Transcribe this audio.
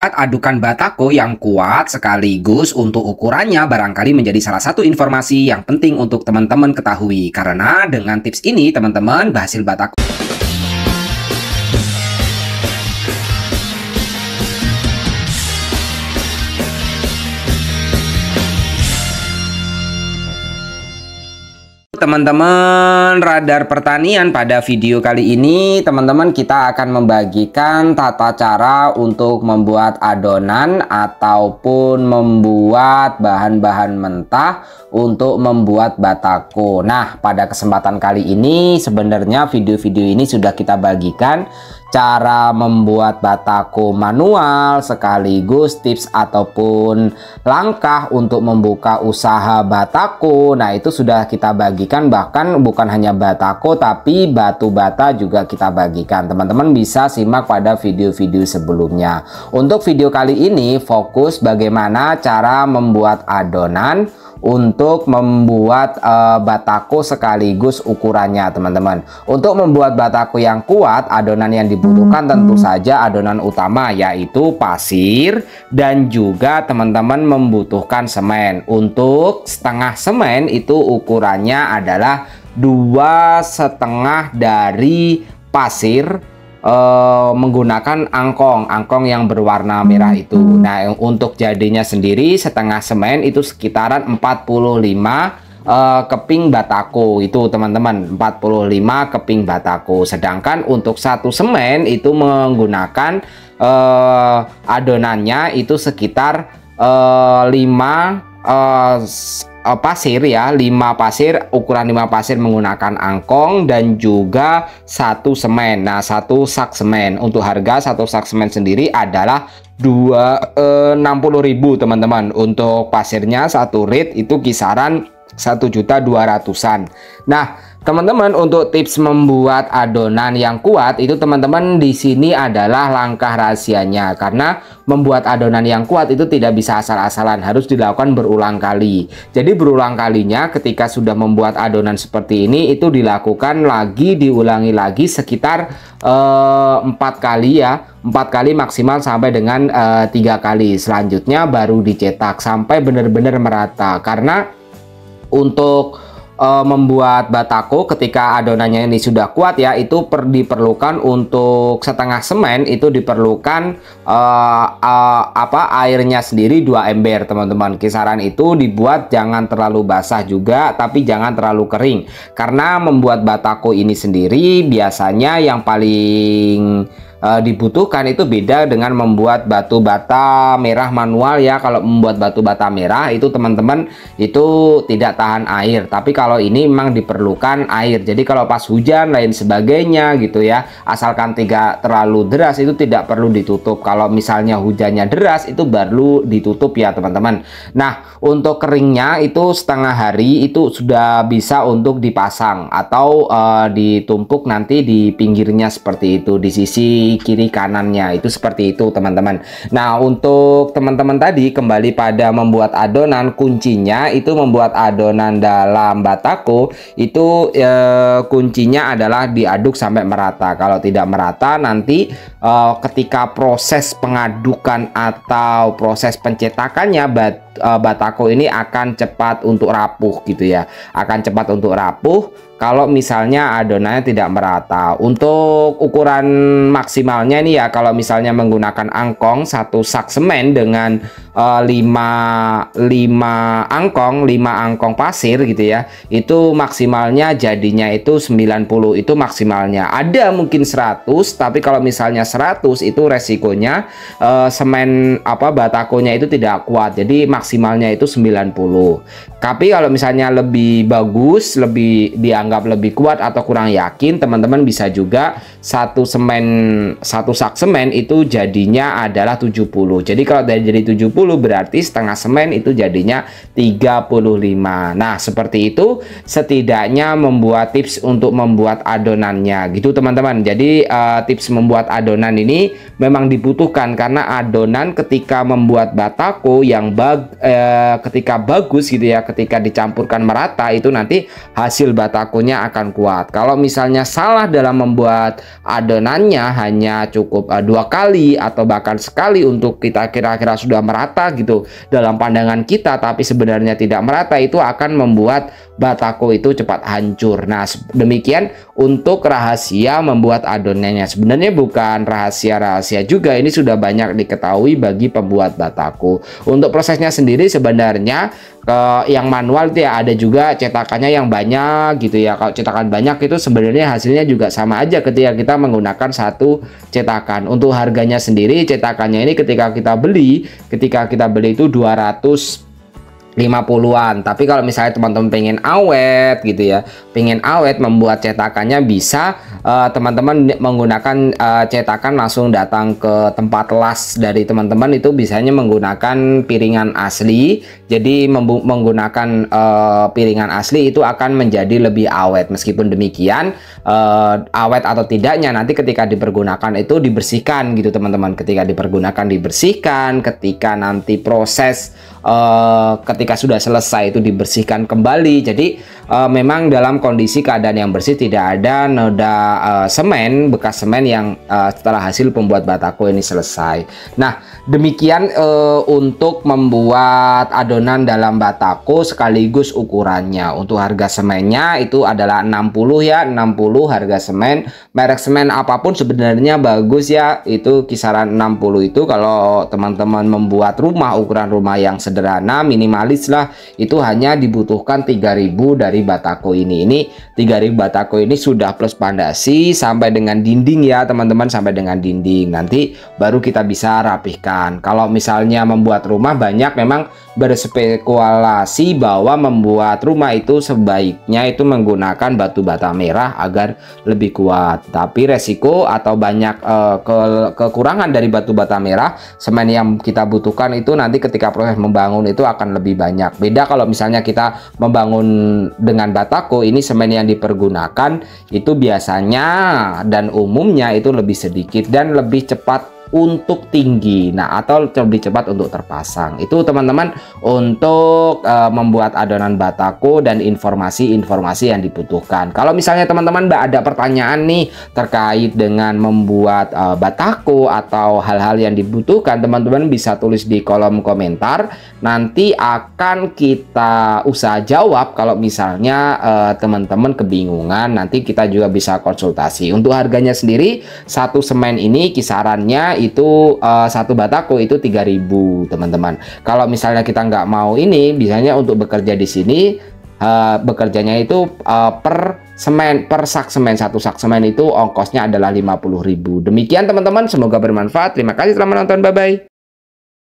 Adukan batako yang kuat sekaligus untuk ukurannya barangkali menjadi salah satu informasi yang penting untuk teman-teman ketahui. Karena dengan tips ini teman-teman berhasil batako teman-teman radar pertanian. Pada video kali ini teman-teman kita akan membagikan tata cara untuk membuat adonan ataupun membuat bahan-bahan mentah untuk membuat batako. Nah, pada kesempatan kali ini sebenarnya video-video ini sudah kita bagikan cara membuat batako manual sekaligus tips ataupun langkah untuk membuka usaha batako. Nah, itu sudah kita bagikan, bahkan bukan hanya batako tapi batu bata juga kita bagikan. Teman-teman bisa simak pada video-video sebelumnya. Untuk video kali ini fokus bagaimana cara membuat adonan untuk membuat batako sekaligus ukurannya teman-teman. Untuk membuat batako yang kuat, adonan yang dibutuhkan tentu saja adonan utama yaitu pasir dan juga teman-teman membutuhkan semen. Untuk setengah semen itu ukurannya adalah 2,5 dari pasir menggunakan angkong yang berwarna merah itu. Nah, untuk jadinya sendiri setengah semen itu sekitaran 45 keping batako itu teman-teman, 45 keping batako. Sedangkan untuk satu semen itu menggunakan adonannya itu sekitar 5 pasir ya, 5 pasir, ukuran 5 pasir menggunakan angkong dan juga satu semen. Nah, satu sak semen. Untuk harga satu sak semen sendiri adalah 60.000 teman-teman. Untuk pasirnya satu rit itu kisaran 1.200.000-an. Nah, teman-teman, untuk tips membuat adonan yang kuat itu teman-teman di sini adalah langkah rahasianya. Karena membuat adonan yang kuat itu tidak bisa asal-asalan, harus dilakukan berulang kali. Jadi berulang kalinya ketika sudah membuat adonan seperti ini itu dilakukan lagi, diulangi lagi sekitar 4 kali ya, 4 kali maksimal sampai dengan 3 kali. Selanjutnya baru dicetak sampai benar-benar merata. Karena untuk membuat batako ketika adonannya ini sudah kuat ya, itu diperlukan untuk setengah semen itu diperlukan airnya sendiri 2 ember teman-teman. Kisaran itu dibuat jangan terlalu basah juga tapi jangan terlalu kering, karena membuat batako ini sendiri biasanya yang paling dibutuhkan itu beda dengan membuat batu bata merah manual ya. Kalau membuat batu bata merah itu teman-teman itu tidak tahan air, tapi kalau ini memang diperlukan air. Jadi kalau pas hujan lain sebagainya gitu ya, asalkan tidak terlalu deras itu tidak perlu ditutup. Kalau misalnya hujannya deras itu baru ditutup ya teman-teman. Nah, untuk keringnya itu setengah hari itu sudah bisa untuk dipasang atau ditumpuk nanti di pinggirnya seperti itu, di sisi kiri kanannya itu seperti itu teman-teman. Nah, untuk teman-teman tadi kembali pada membuat adonan, kuncinya itu membuat adonan dalam batako itu kuncinya adalah diaduk sampai merata. Kalau tidak merata nanti ketika proses pengadukan atau proses pencetakannya batako ini akan cepat untuk rapuh gitu ya, akan cepat untuk rapuh kalau misalnya adonannya tidak merata. Untuk ukuran maksimalnya ini ya, kalau misalnya menggunakan angkong satu sak semen dengan 5 angkong pasir gitu ya, itu maksimalnya jadinya itu 90, itu maksimalnya. Ada mungkin 100, tapi kalau misalnya 100 itu resikonya semen batakonya itu tidak kuat, jadi maksimalnya itu 90. Tapi kalau misalnya lebih bagus, lebih dianggap lebih kuat atau kurang yakin, teman-teman bisa juga satu sak semen itu jadinya adalah 70. Jadi kalau jadi 70 berarti setengah semen itu jadinya 35. Nah, seperti itu setidaknya membuat tips untuk membuat adonannya gitu teman-teman. Jadi tips membuat adonan adonan ini memang dibutuhkan, karena adonan ketika membuat batako yang ketika bagus gitu ya, ketika dicampurkan merata itu nanti hasil batakonya akan kuat. Kalau misalnya salah dalam membuat adonannya, hanya cukup 2 kali atau bahkan sekali untuk kita kira-kira sudah merata gitu dalam pandangan kita, tapi sebenarnya tidak merata, itu akan membuat batako itu cepat hancur. Nah, demikian untuk rahasia membuat adonannya. Sebenarnya bukan rahasia-rahasia juga, ini sudah banyak diketahui bagi pembuat batako. Untuk prosesnya sendiri sebenarnya yang manual itu ya ada juga cetakannya yang banyak gitu ya. Kalau cetakan banyak itu sebenarnya hasilnya juga sama aja ketika kita menggunakan satu cetakan. Untuk harganya sendiri, cetakannya ini ketika kita beli itu 250-an. Tapi kalau misalnya teman-teman pengen awet gitu ya, pengen awet membuat cetakannya, bisa teman-teman menggunakan cetakan langsung datang ke tempat las dari teman-teman, itu biasanya menggunakan piringan asli. Jadi menggunakan piringan asli itu akan menjadi lebih awet. Meskipun demikian, awet atau tidaknya nanti ketika dipergunakan itu dibersihkan gitu teman-teman. Ketika dipergunakan dibersihkan, ketika nanti proses ketika sudah selesai itu dibersihkan kembali. Jadi memang dalam kondisi keadaan yang bersih, tidak ada noda semen, bekas semen yang setelah hasil pembuat batako ini selesai. Nah, demikian untuk membuat adonan dalam batako sekaligus ukurannya. Untuk harga semennya itu adalah 60 ya, 60 harga semen. Merek semen apapun sebenarnya bagus ya, itu kisaran 60 itu. Kalau teman-teman membuat rumah, ukuran rumah yang sederhana, minimalis lah, itu hanya dibutuhkan 3000 dari batako ini. Ini 3000 batako ini sudah plus pondasi sampai dengan dinding ya teman-teman, sampai dengan dinding. Nanti baru kita bisa rapihkan. Kalau misalnya membuat rumah, banyak memang berspekulasi bahwa membuat rumah itu sebaiknya itu menggunakan batu bata merah agar lebih kuat. Tapi resiko atau banyak kekurangan dari batu bata merah, semen yang kita butuhkan itu nanti ketika proses membangun itu akan lebih banyak. Beda kalau misalnya kita membangun dengan batako, ini semen yang dipergunakan itu biasanya dan umumnya itu lebih sedikit dan lebih cepat untuk tinggi, nah atau lebih cepat untuk terpasang. Itu teman-teman untuk membuat adonan batako dan informasi-informasi yang dibutuhkan. Kalau misalnya teman-teman ada pertanyaan nih terkait dengan membuat batako atau hal-hal yang dibutuhkan, teman-teman bisa tulis di kolom komentar. Nanti akan kita usaha jawab. Kalau misalnya teman-teman kebingungan, nanti kita juga bisa konsultasi. Untuk harganya sendiri, satu semen ini kisarannya itu satu batako itu 3000 teman-teman. Kalau misalnya kita nggak mau ini, biasanya untuk bekerja di sini bekerjanya itu per sak semen, satu sak semen itu ongkosnya adalah 50.000. Demikian teman-teman, semoga bermanfaat. Terima kasih telah menonton, bye bye.